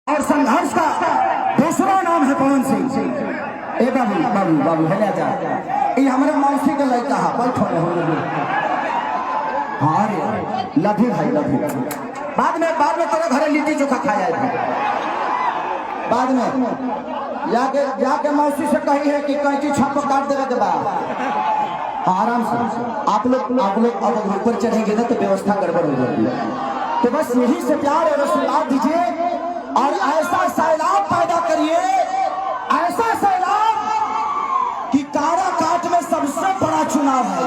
और संघर्ष का दूसरा नाम है पवन सिंह। ए बाबू बाबू बाबू है जा ये हमारे मौसी के लड़का है बैठो हाँ रे लभी भाई लभी बाद में तेरे घरे लिट्टी चोखा खाया है बाद में जाके मौसी से कही है कि कैंची छाप काट देवे के बाद आराम से आप लोग अब ऊपर चढ़ेंगे ना तो व्यवस्था गड़बड़ हो जाती है। तो बस यही से प्यार और आशीर्वाद दीजिए और ऐसा सैलाब पैदा करिए, ऐसा सैलाब कि काराकाट में सबसे बड़ा चुनाव है।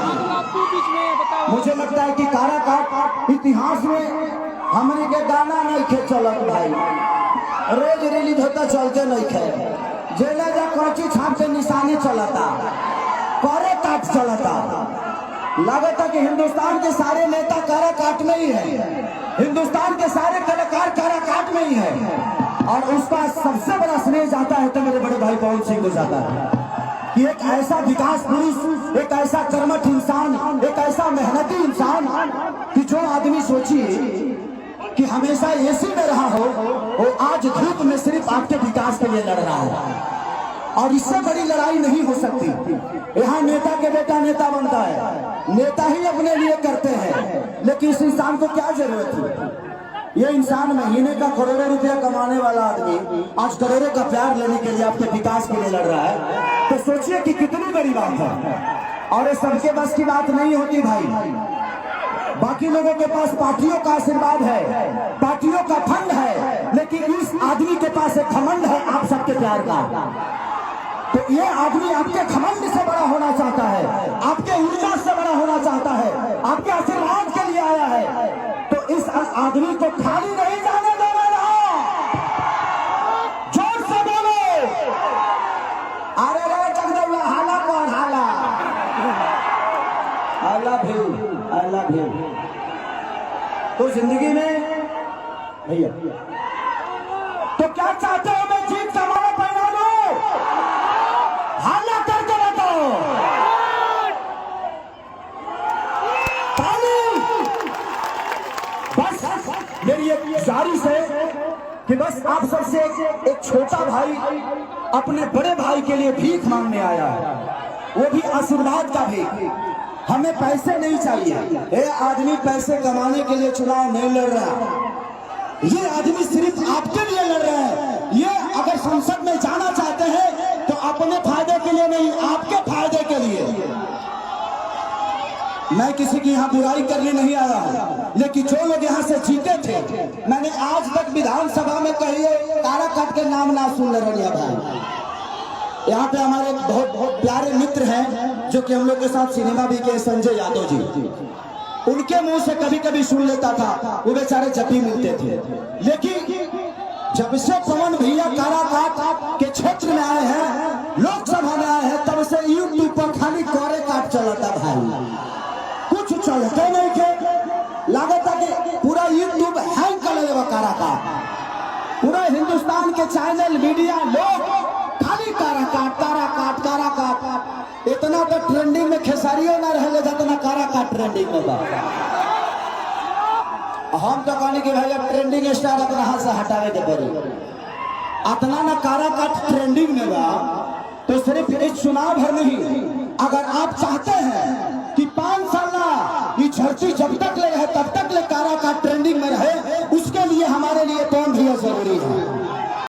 मुझे लगता है कि काराकाट इतिहास में हमने के गाना नहीं खे चलत भाई, रोज रिलीज होता चलते नहीं खे जेला जा कौची छाप के निशानी चलता करे काट चलता। लगता कि हिंदुस्तान के सारे नेता काराकाट में ही है, हिंदुस्तान के सारे कलाकार काराकाट में ही है और उसका सबसे बड़ा स्नेह जाता है तो मेरे बड़े भाई पवन सिंह को जाता है कि एक ऐसा विकास पुरुष, एक ऐसा कर्मठ इंसान, एक ऐसा मेहनती इंसान कि जो आदमी सोचिए कि हमेशा एसी में रहा हो वो आज धूप में सिर्फ आपके विकास के लिए लड़ रहा है और इससे बड़ी लड़ाई नहीं हो सकती। यहाँ नेता के बेटा नेता बनता है, नेता ही अपने लिए करते हैं, लेकिन इस इंसान को क्या जरूरत है? ये इंसान महीने का करोड़ों रुपया कमाने वाला आदमी आज करोड़ों का प्यार लेने के लिए आपके विकास के लिए लड़ रहा है, तो सोचिए कि कितनी बड़ी बात है। और ये सबके बस की बात नहीं होती भाई, बाकी लोगों के पास पार्टियों का आशीर्वाद है, पार्टियों का फंड है, लेकिन इस आदमी के पास एक घमंड है आप सबके प्यार का। तो ये आदमी आपके घमंड से बड़ा होना चाहता है, आपके ऊर्जा से बड़ा होना चाहता है, आपके आशीर्वाद के लिए आया है। तो इस आदमी को खाली नहीं जाने देना रहा, जोर से बोलो अरे रे जगदम्बा हाला कौन हाला। I love you. तो जिंदगी में भैया तो क्या चाहते हो? मैं जीत का माला पहना लूं, हाला करके बताओ बस मेरी एक गुजारिश है कि बस आप सबसे एक छोटा भाई अपने बड़े भाई के लिए भीख मांगने आया है, वो भी आशीर्वाद का भीख। हमें पैसे नहीं चाहिए, ये आदमी पैसे कमाने के लिए चुनाव नहीं लड़ रहा, ये आदमी सिर्फ आपके लिए लड़ रहा है। ये अगर संसद में जाना चाहते हैं तो अपने फायदे के लिए नहीं, आपके फायदे के लिए। मैं किसी की यहाँ बुराई करने नहीं आया हूँ, लेकिन जो लोग यहाँ से जीते थे, मैंने आज तक विधानसभा में कहिए काराकाट के नाम ना सुन रहे भाई। यहाँ पे हमारे बहुत प्यारे मित्र हैं जो कि हम लोग के साथ सिनेमा भी किए, संजय यादव जी, उनके मुंह से कभी कभी सुन लेता था, वो बेचारे जब भी मिलते थे। लेकिन जब से पवन भैया काराकाट के क्षेत्र में आए हैं, लोकसभा में आए हैं, तब से यूट्यूब पर खाली कोरे काट चलता भाई, कुछ चलते नहीं के लागत कि पूरा यूट्यूब हैंग कर लेगा काराकाट। पूरा हिंदुस्तान के चैनल मीडिया लोग खाली काराकाट काराकाट काराकाट। इतना तो ट्रेंडिंग में खेसारियों ना रहे जितना काराकाट ट्रेंडिंग में बा। हम तो कहने के भैया ट्रेंडिंग स्टार अपना हाथ से हटावे के पड़ी, इतना ना काराकाट ट्रेंडिंग में बा। तो सिर्फ इस चुनाव भर नहीं, अगर आप चाहते हैं कि 5 साल ये झड़ती जब तक ले है तब तक ले काराकाट ट्रेंडिंग में रहे, उसके लिए हमारे लिए पवन भैया जरूरी है।